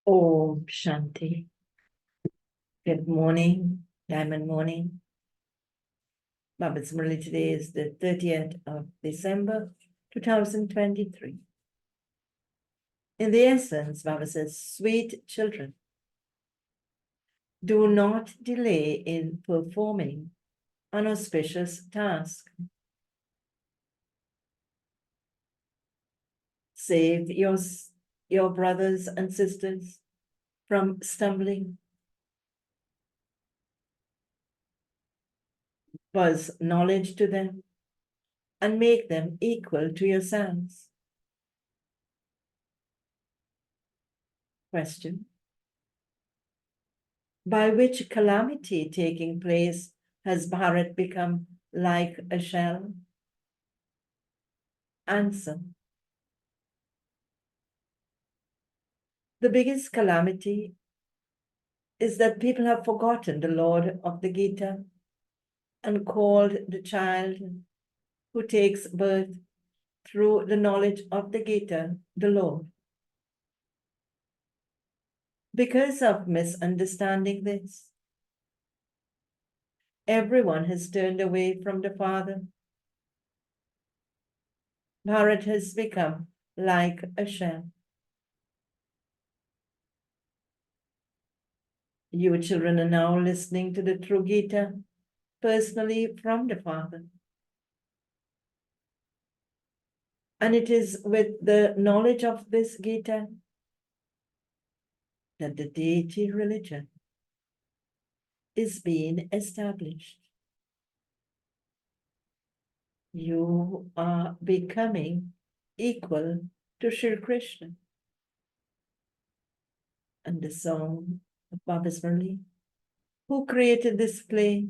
Om Shanti. Good morning, Diamond Morning. Baba's Murli today is the 30th of December, 2023. In the essence, Baba says, sweet children, do not delay in performing an auspicious task. Save your brothers and sisters from stumbling. Buzz knowledge to them and make them equal to yourselves. Question: by which calamity taking place has Bharat become like a shell? Answer: the biggest calamity is that people have forgotten the Lord of the Gita and called the child who takes birth through the knowledge of the Gita the Lord. Because of misunderstanding this, everyone has turned away from the Father. Bharat has become like a shell. You children are now listening to the true Gita personally from the Father. And it is with the knowledge of this Gita that the deity religion is being established. You are becoming equal to Sri Krishna. And the song of Baba's Murli, who created this play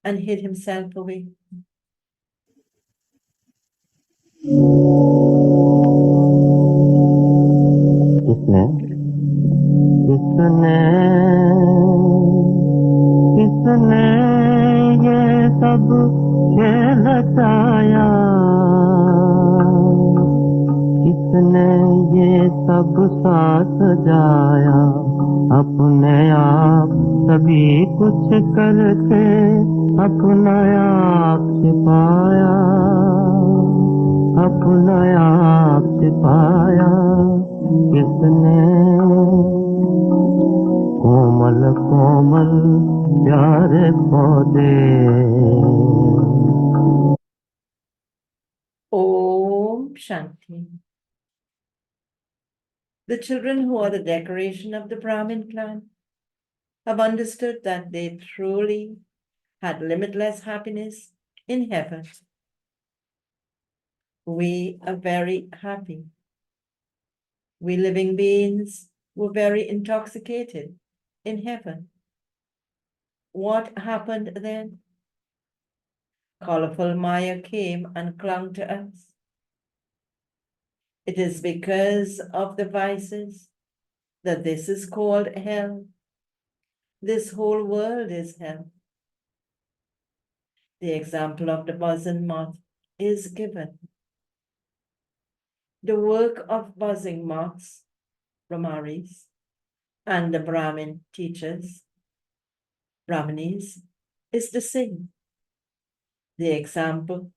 and hid himself away. किसने किसने किसने ये सब खेल रचाया, किसने ये सब साथ सजाया, अपने आप सभी कुछ करके अपना आप छिपाया, अपना आप छिपाया किसने। कोमल कोमल प्यारे पौधे। Om Shanti. The children who are the decoration of the Brahmin clan have understood that they truly had limitless happiness in heaven. We are very happy. We living beings were very intoxicated in heaven. What happened then? Colorful Maya came and clung to us. It is because of the vices that this is called hell. This whole world is hell. The example of the buzzing moth is given. The work of buzzing moths, Brahmaris, and the Brahmin teachers, Brahmanis, is the same. The example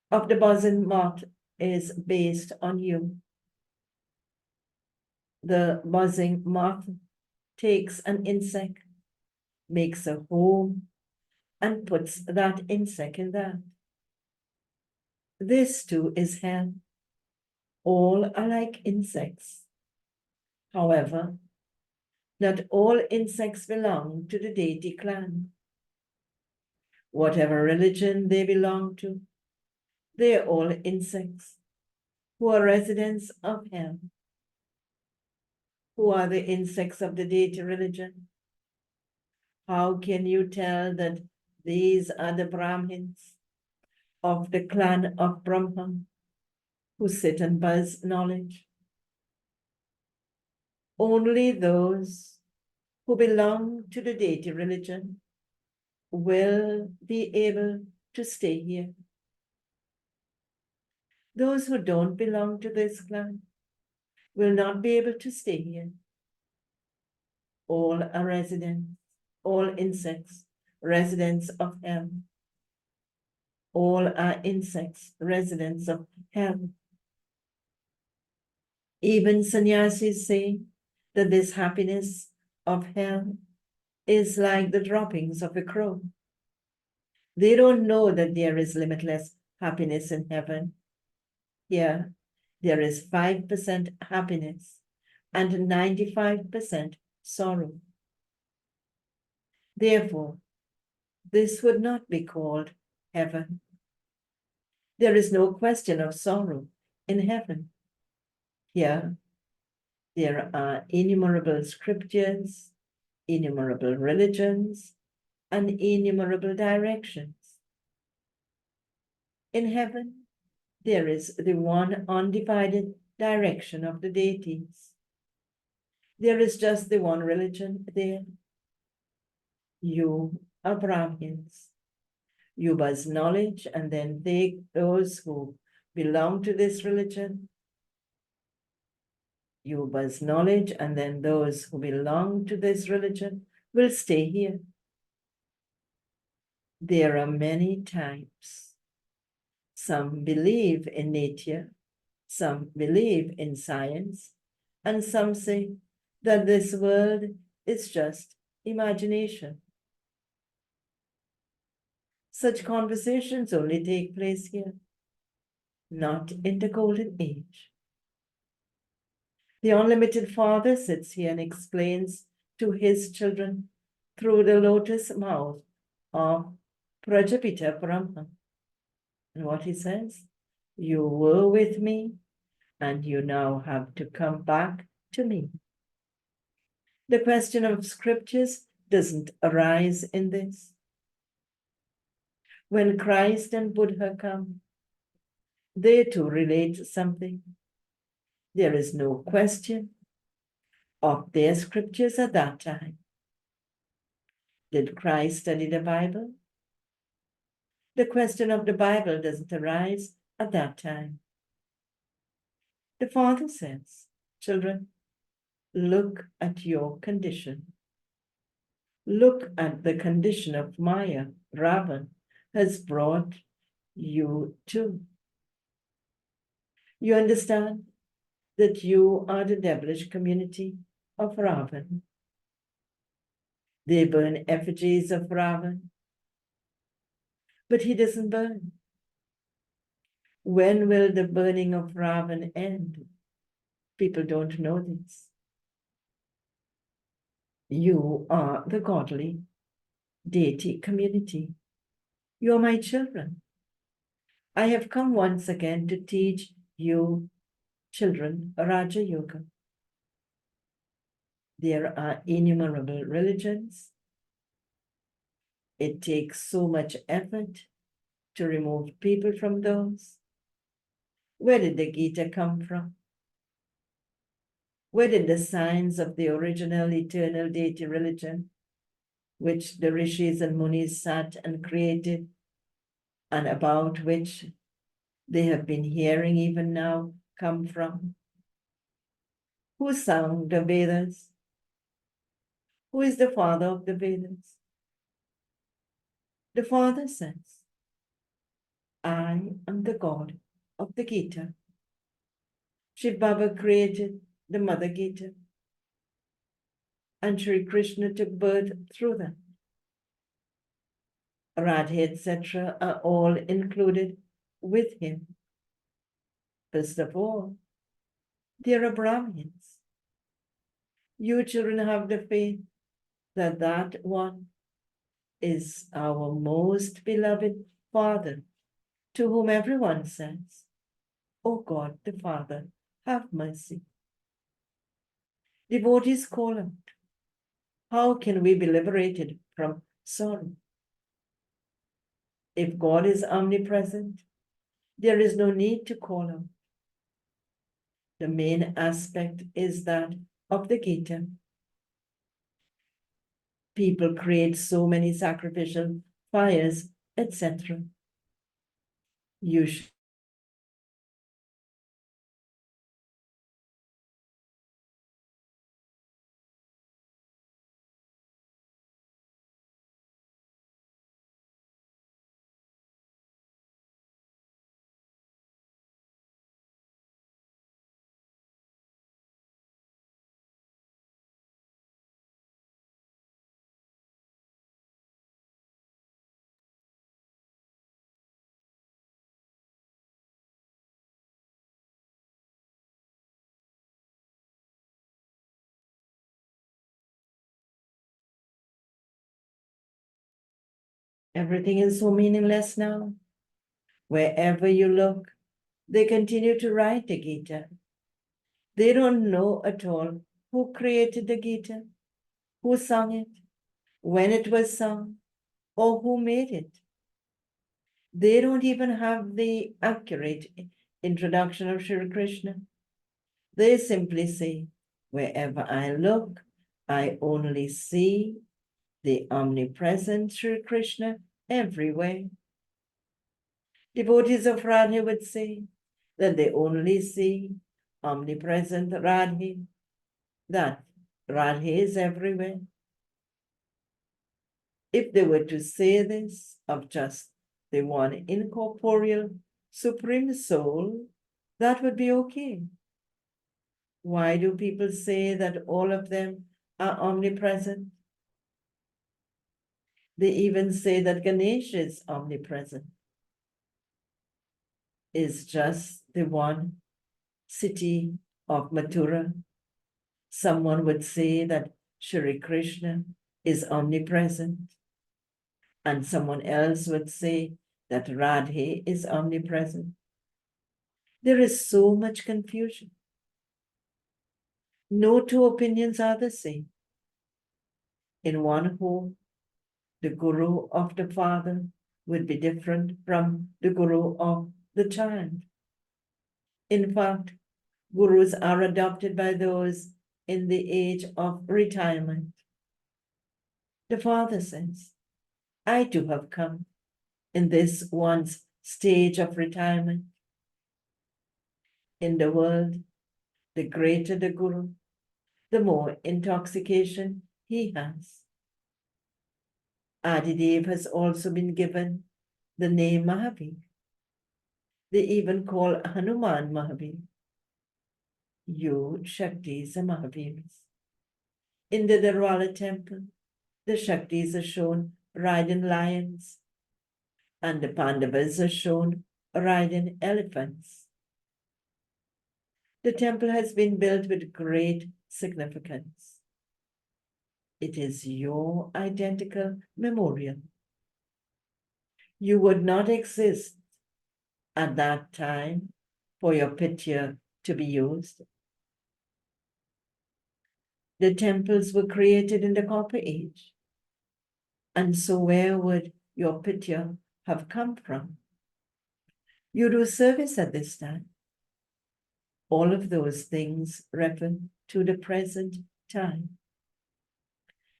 of the buzzing moth is based on you. The buzzing moth takes an insect, makes a home, and puts that insect in that. This too is hell. All are like insects. However, not all insects belong to the deity clan. Whatever religion they belong to, they are all insects who are residents of hell. Who are the insects of the deity religion? How can you tell that these are the Brahmins of the clan of Brahma who sit and buzz knowledge? Only those who belong to the deity religion will be able to stay here. Those who don't belong to this clan will not be able to stay here. all are residents, all insects, residents of hell. All are insects, residents of hell. Even sannyasis say that this happiness of hell is like the droppings of a crow. They don't know that there is limitless happiness in heaven. Here, there is 5% happiness and 95% sorrow. Therefore, this would not be called heaven. There is no question of sorrow in heaven. Here, there are innumerable scriptures, innumerable religions, and innumerable directions. In heaven, there is the one undivided direction of the deities. There is just the one religion there. You are Brahmins. You buzz knowledge and then those who belong to this religion. You buzz knowledge and then those who belong to this religion will stay here. There are many types. Some believe in nature, some believe in science, and some say that this world is just imagination. Such conversations only take place here, not in the golden age. The unlimited Father sits here and explains to his children through the lotus mouth of Prajapita Brahma. And what he says, you were with me and you now have to come back to me. The question of scriptures doesn't arise in this. When Christ and Buddha come, they too relate something. There is no question of their scriptures at that time. Did Christ study the Bible? The question of the Bible doesn't arise at that time. The Father says, children, look at your condition. Look at the condition of Maya, Ravan, has brought you to. You understand that you are the devilish community of Ravan. They burn effigies of Ravan, but he doesn't burn. When will the burning of Ravan end? People don't know this. You are the godly deity community. You are my children. I have come once again to teach you, children, Raja Yoga. There are innumerable religions. It takes so much effort to remove people from those. Where did the Gita come from? Where did the signs of the original eternal deity religion, which the rishis and munis sat and created, and about which they have been hearing even now, come from? Who sang the Vedas? Who is the father of the Vedas? The Father says, I am the God of the Gita. Shiv Baba created the Mother Gita, and Sri Krishna took birth through them. Radha, etc., are all included with him. First of all, there are Brahmins. You children have the faith that that one is our most beloved Father, to whom everyone says, O God the Father, have mercy. Devotees call out, how can we be liberated from sorrow? If God is omnipresent, there is no need to call out. The main aspect is that of the Gita. People create so many sacrificial fires, etc. You should Everything is so meaningless now. Wherever you look, they continue to write the Gita. They don't know at all who created the Gita, who sung it, when it was sung, or who made it. They don't even have the accurate introduction of Sri Krishna. They simply say, wherever I look, I only see the omnipresent Sri Krishna everywhere. Devotees of Radha would say that they only see omnipresent Radha, that Radha is everywhere. If they were to say this of just the one incorporeal supreme soul, that would be okay. Why do people say that all of them are omnipresent? They even say that Ganesha is omnipresent, is just the one city of Mathura. Someone would say that Shri Krishna is omnipresent, and someone else would say that Radhe is omnipresent. There is so much confusion. No two opinions are the same. In one home, the guru of the father would be different from the guru of the child. In fact, gurus are adopted by those in the age of retirement. The father says, I too have come in this one's stage of retirement. In the world, the greater the guru, the more intoxication he has. Adidev has also been given the name Mahavir. They even call Hanuman Mahavir. You Shaktis are Mahavirs. In the Dharwala temple, the Shaktis are shown riding lions, and the Pandavas are shown riding elephants. The temple has been built with great significance. It is your identical memorial. You would not exist at that time for your picture to be used. The temples were created in the Copper Age. And so where would your picture have come from? You do service at this time. All of those things refer to the present time.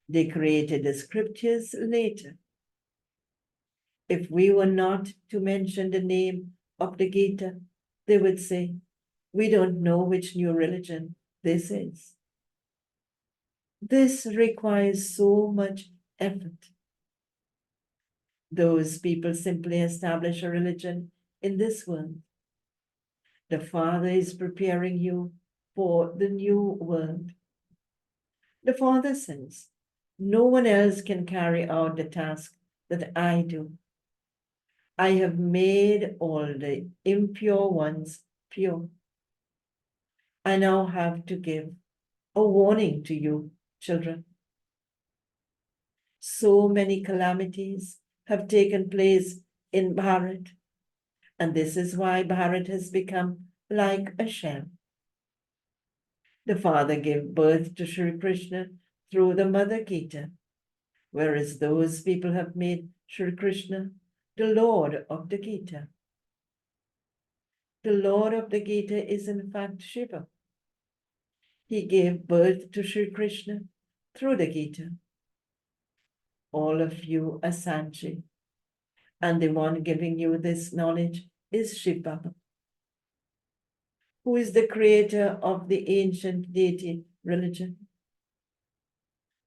They created the scriptures later. If we were not to mention the name of the Gita, they would say, we don't know which new religion this is. This requires so much effort. Those people simply establish a religion in this world. The Father is preparing you for the new world. The Father says, no one else can carry out the task that I do. I have made all the impure ones pure. I now have to give a warning to you, children. So many calamities have taken place in Bharat, and this is why Bharat has become like a shell. The father gave birth to Sri Krishna through the mother Gita, whereas those people have made Sri Krishna the Lord of the Gita. The Lord of the Gita is in fact Shiva. He gave birth to Sri Krishna through the Gita. All of you are Sanchi, and the one giving you this knowledge is Shiva, who is the creator of the ancient deity religion.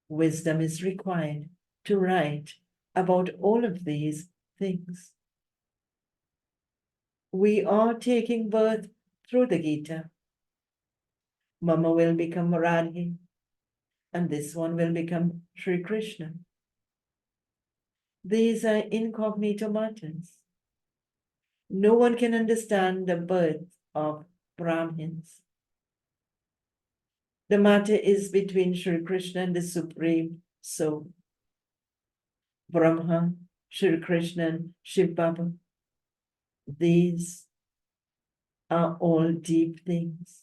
Wisdom is required to write about all of these things. We are taking birth through the Gita. Mama will become Radhi, and this one will become Sri Krishna. These are incognito matters. No one can understand the birth of Brahmins. The matter is between Sri Krishna and the Supreme Soul. Brahma Shri Krishna and Shiv Baba. These are all deep things.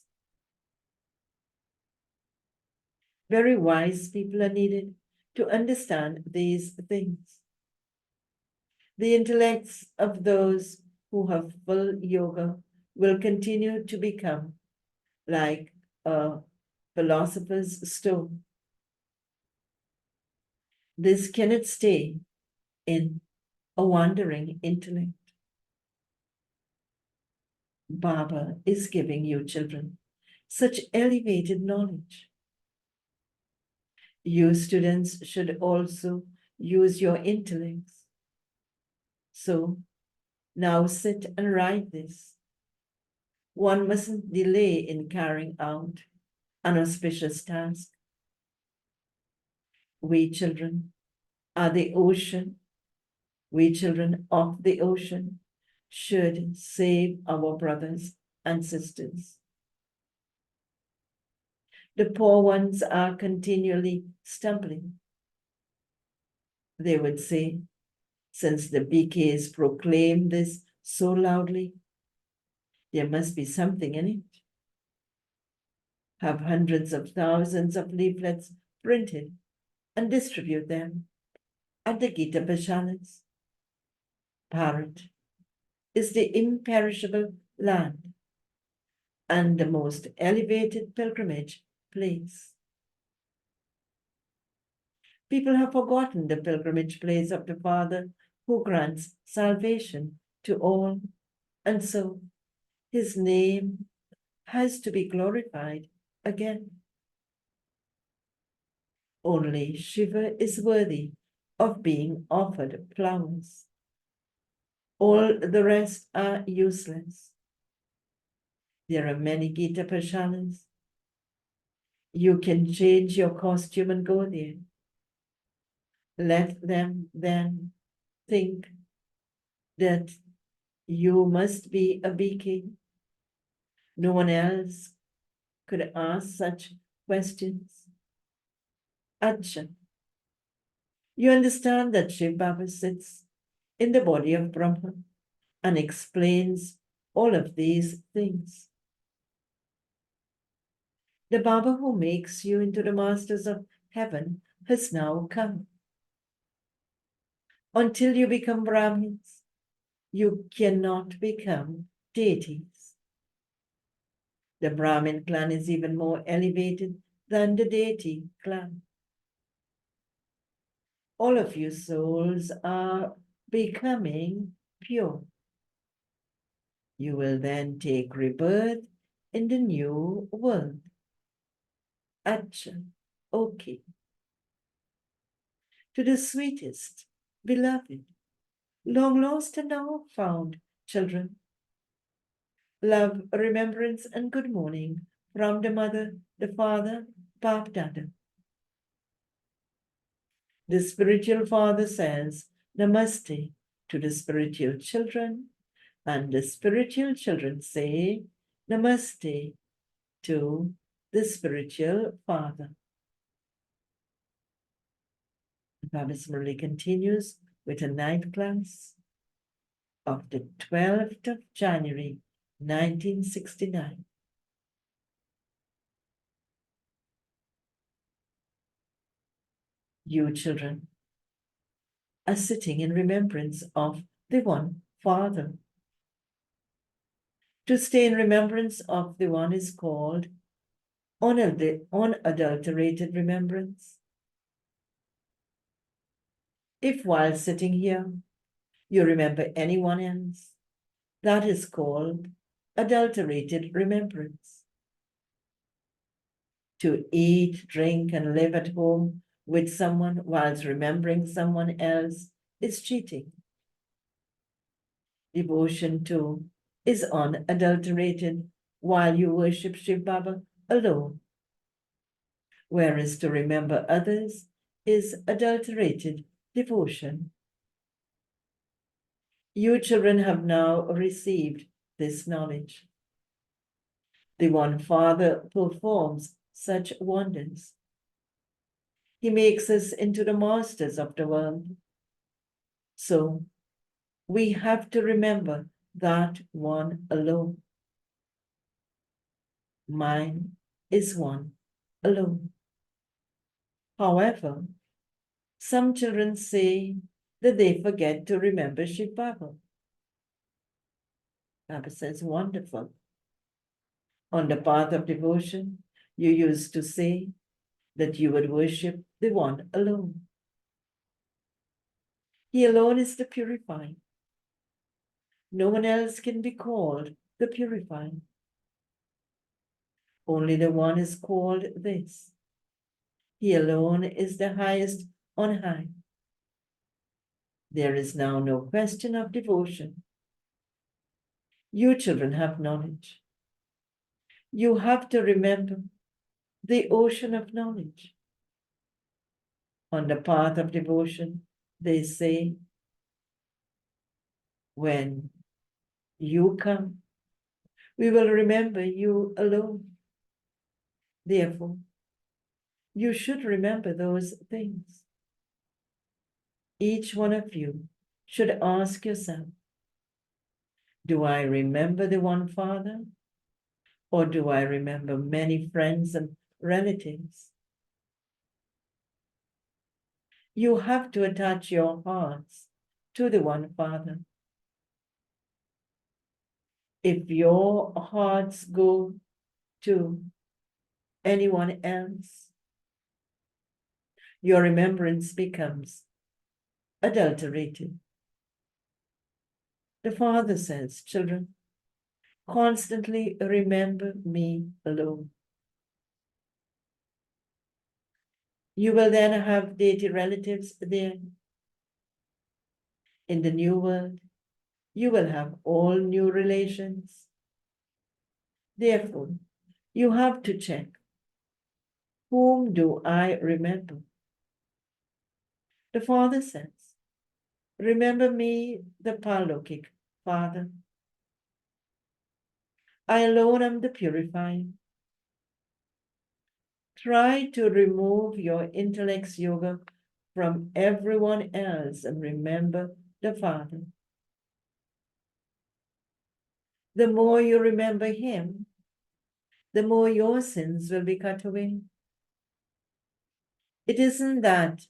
Very wise people are needed to understand these things. The intellects of those who have full yoga will continue to become like a philosopher's stone. This cannot stay in a wandering intellect. Baba is giving you children such elevated knowledge. You students should also use your intellects. So now sit and write this. One mustn't delay in carrying out an auspicious task. We children are the ocean. We children of the ocean should save our brothers and sisters. The poor ones are continually stumbling. They would say, since the BKs proclaim this so loudly, there must be something in it. Have hundreds of thousands of leaflets printed and distribute them at the Gita Pashalas. Bharat is the imperishable land and the most elevated pilgrimage place. People have forgotten the pilgrimage place of the Father who grants salvation to all, and so his name has to be glorified again. Only Shiva is worthy of being offered flowers. All the rest are useless. There are many Gita Pashalas. You can change your costume and go there. Let them then think that you must be a BK. No one else could ask such questions. Acha. You understand that Shiv Baba sits in the body of Brahma and explains all of these things. The Baba who makes you into the masters of heaven has now come. Until you become Brahmins, you cannot become deities. The Brahmin clan is even more elevated than the deity clan. All of you souls are becoming pure. You will then take rebirth in the new world. Acha, okay. To the sweetest, beloved, long lost and now found children. Love, remembrance, and good morning from the mother, the father, Bap Dada. The spiritual father says Namaste to the spiritual children, and the spiritual children say Namaste to the spiritual father. Baba's Murli continues with a night class of the 12th of January, 1969. You children are sitting in remembrance of the one Father. To stay in remembrance of the one is called unadulterated remembrance. If while sitting here, you remember anyone else, that is called adulterated remembrance. To eat, drink, and live at home with someone whilst remembering someone else is cheating. Devotion too is unadulterated while you worship Shiv Baba alone, whereas to remember others is adulterated devotion. You children have now received this knowledge. The one Father performs such wonders. He makes us into the masters of the world. So we have to remember that one alone. Mine is one alone. However, some children say that they forget to remember Shiv Baba. Baba says, wonderful. On the path of devotion, you used to say that you would worship the one alone. He alone is the purifying. No one else can be called the purifying. Only the one is called this. He alone is the highest on high. There is now no question of devotion. You children have knowledge. You have to remember the ocean of knowledge. On the path of devotion, they say, when you come, we will remember you alone. Therefore, you should remember those things. Each one of you should ask yourself, do I remember the one Father? Or do I remember many friends and relatives? You have to attach your hearts to the one Father. If your hearts go to anyone else, your remembrance becomes adulterated. The Father says, children, constantly remember me alone. You will then have deity relatives there. In the new world, you will have all new relations. Therefore, you have to check, whom do I remember? The Father says, remember me, the Paralokik Father. I alone am the purifying. Try to remove your intellect's yoga from everyone else and remember the Father. The more you remember him, the more your sins will be cut away. It isn't that,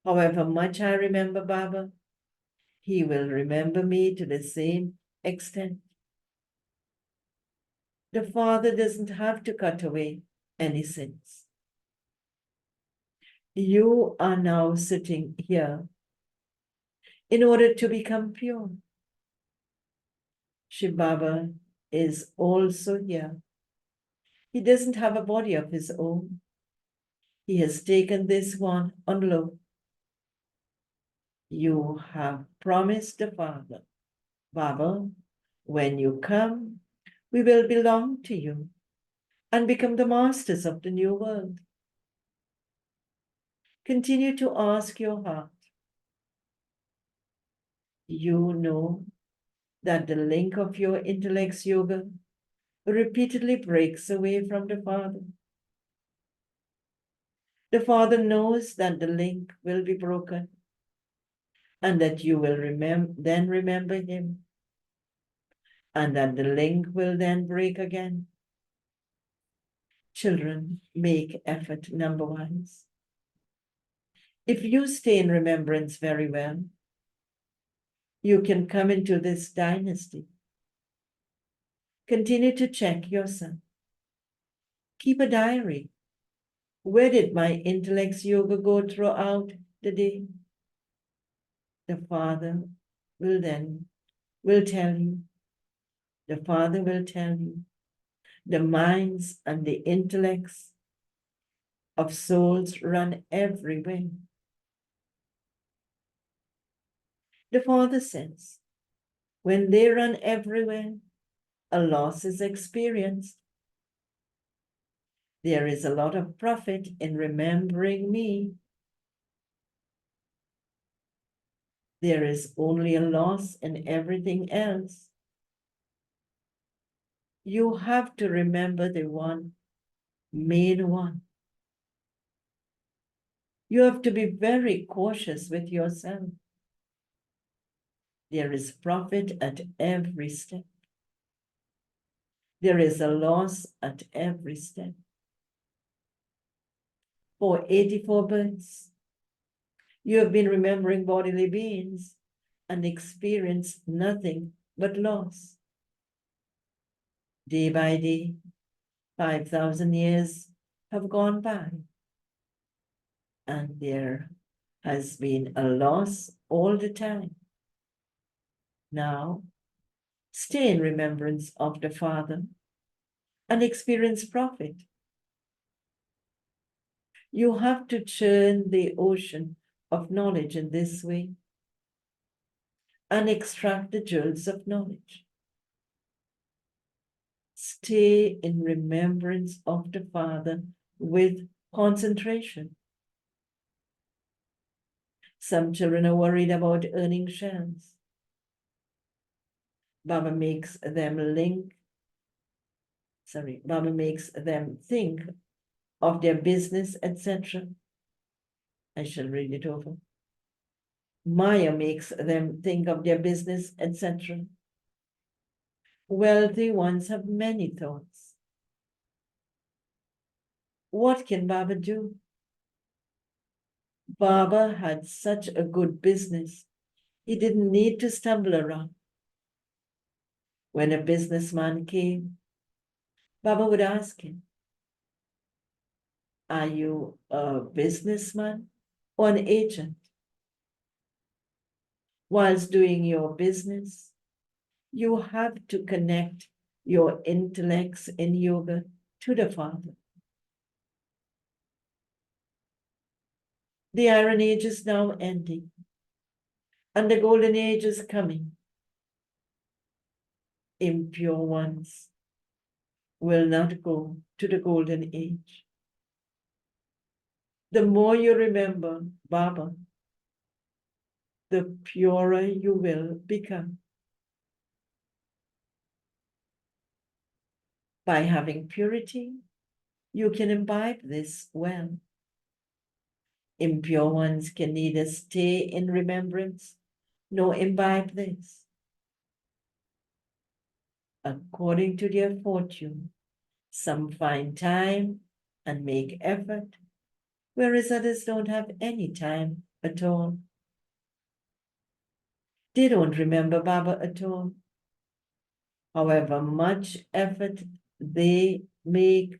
however much I remember Baba, he will remember me to the same extent. The Father doesn't have to cut away any sins. You are now sitting here in order to become pure. Shiv Baba is also here. He doesn't have a body of his own. He has taken this one on loan. You have promised the Father, Baba, when you come, we will belong to you and become the masters of the new world. Continue to ask your heart. You know that the link of your intellect's yoga repeatedly breaks away from the Father. The Father knows that the link will be broken and that you will then remember him, and that the link will then break again. Children, make effort number-wise. If you stay in remembrance very well, you can come into this dynasty. Continue to check yourself. Keep a diary. Where did my intellect's yoga go throughout the day? The Father will tell you. The Father will tell you. The minds and the intellects of souls run everywhere. The Father says, when they run everywhere, a loss is experienced. There is a lot of profit in remembering me. There is only a loss in everything else. You have to remember the one, main one. You have to be very cautious with yourself. There is profit at every step. There is a loss at every step. For 84 births, you have been remembering bodily beings and experienced nothing but loss. Day by day, 5,000 years have gone by, and there has been a loss all the time. Now, stay in remembrance of the Father and experience profit. You have to churn the ocean of knowledge in this way and extract the jewels of knowledge. Stay in remembrance of the Father with concentration. Some children are worried about earning shells. Baba makes them think of their business, etc. I shall read it over. Maya makes them think of their business, etc. Wealthy ones have many thoughts. What can Baba do? Baba had such a good business, he didn't need to stumble around. When a businessman came, Baba would ask him, are you a businessman or an agent? Whilst doing your business, you have to connect your intellects in yoga to the Father. The Iron Age is now ending, and the Golden Age is coming. Impure ones will not go to the Golden Age. The more you remember Baba, the purer you will become. By having purity, you can imbibe this well. Impure ones can neither stay in remembrance nor imbibe this. According to their fortune, some find time and make effort, whereas others don't have any time at all. They don't remember Baba at all. However much effort they made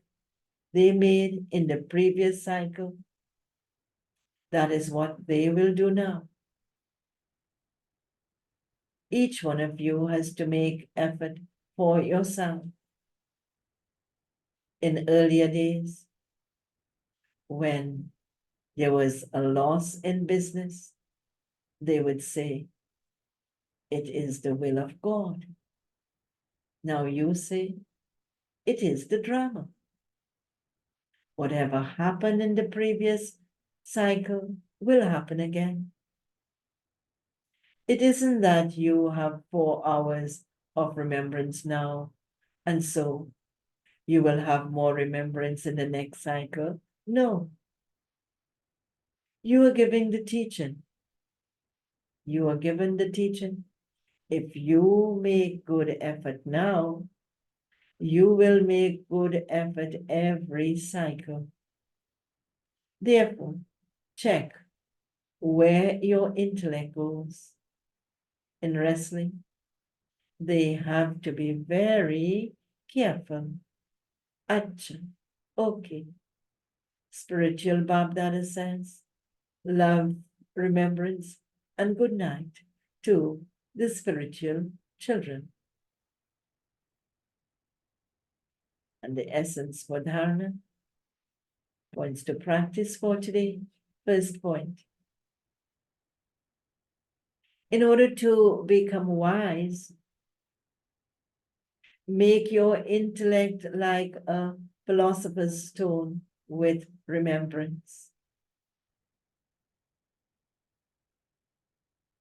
in the previous cycle, that is what they will do now. Each one of you has to make effort for yourself. In earlier days, when there was a loss in business, they would say, it is the will of God. Now you say, it is the drama. Whatever happened in the previous cycle will happen again. It isn't that you have 4 hours of remembrance now, and so you will have more remembrance in the next cycle. No. You are giving the teaching. You are given the teaching. If you make good effort now, you will make good effort every cycle. Therefore, check where your intellect goes. In wrestling, they have to be very careful. Acha, okay. Spiritual Babdada says, love, remembrance, and good night to the spiritual children. And the essence for dharana points to practice for today. First point. In order to become wise, make your intellect like a philosopher's stone with remembrance.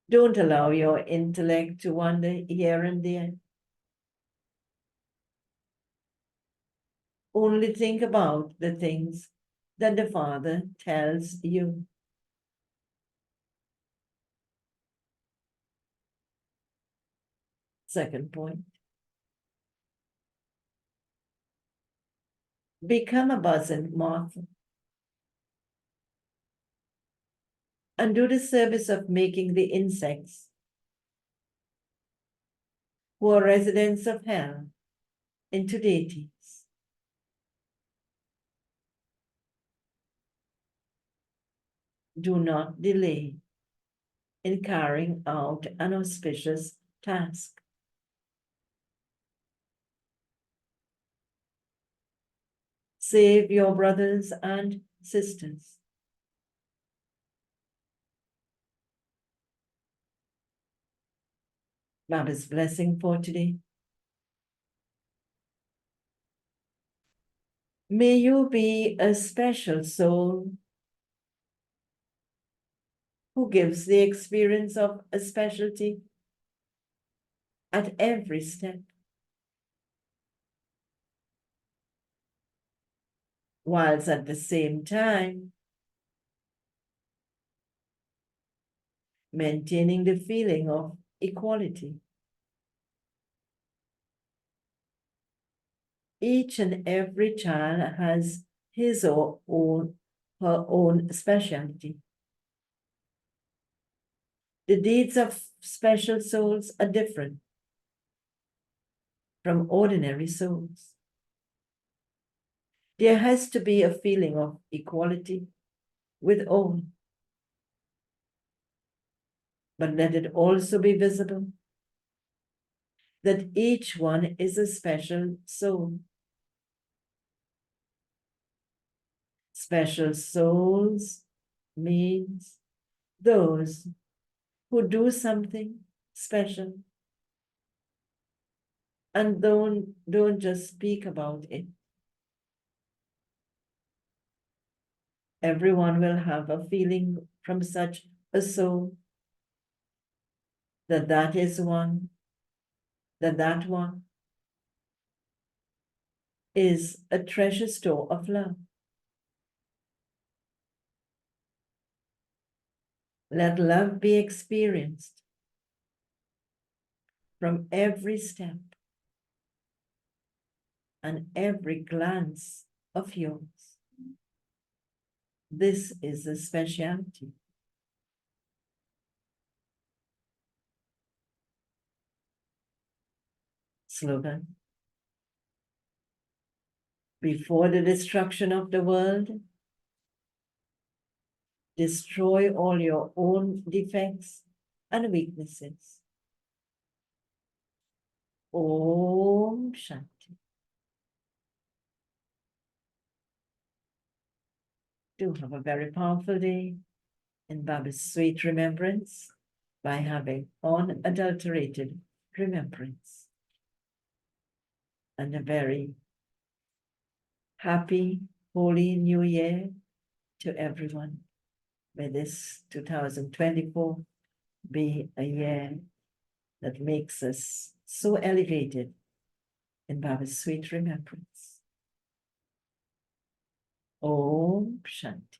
Don't allow your intellect to wander here and there. Only think about the things that the Father tells you. Second point. Become a buzzing moth and do the service of making the insects who are residents of hell into deities. Do not delay in carrying out an auspicious task. Save your brothers and sisters. Baba's blessing for today. May you be a special soul who gives the experience of a specialty at every step, whilst at the same time maintaining the feeling of equality. Each and every child has his or her own specialty. The deeds of special souls are different from ordinary souls. There has to be a feeling of equality with all, but let it also be visible that each one is a special soul. Special souls means those who do something special and don't just speak about it. Everyone will have a feeling from such a soul that one is a treasure store of love. Let love be experienced from every step and every glance of yours. This is the specialty. Slogan. Before the destruction of the world, destroy all your own defects and weaknesses. Om Shanti. Do have a very powerful day in Baba's sweet remembrance by having unadulterated remembrance. And a very happy, holy new year to everyone. May this 2024 be a year that makes us so elevated in Baba's sweet remembrance. Om Shanti.